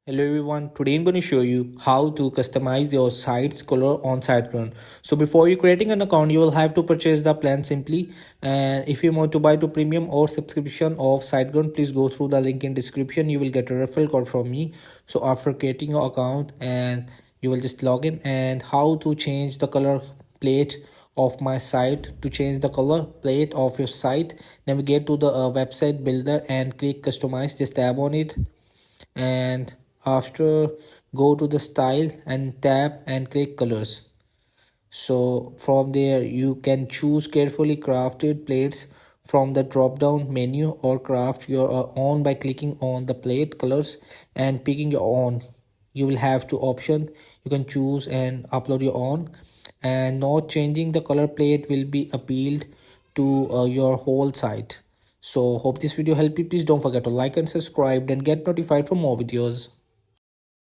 Hello everyone, today I'm going to show you how to customize your site's color on SiteGround. So before you creating an account, you will have to purchase the plan simply. And if you want to buy to premium or subscription of SiteGround, please go through the link in description. You will get a referral code from me. So after creating your account and you will just log in, and how to change the color plate of my site. To change the color plate of your site, navigate to the website builder and click customize. Just tap on it, and after go to the style and tap and click colors. So from there you can choose carefully crafted plates from the drop down menu, or craft your own by clicking on the plate colors and picking your own. You will have two option, you can choose and upload your own, and not changing the color plate will be appealed to your whole site. So hope this video helped you. Please don't forget to like and subscribe and get notified for more videos.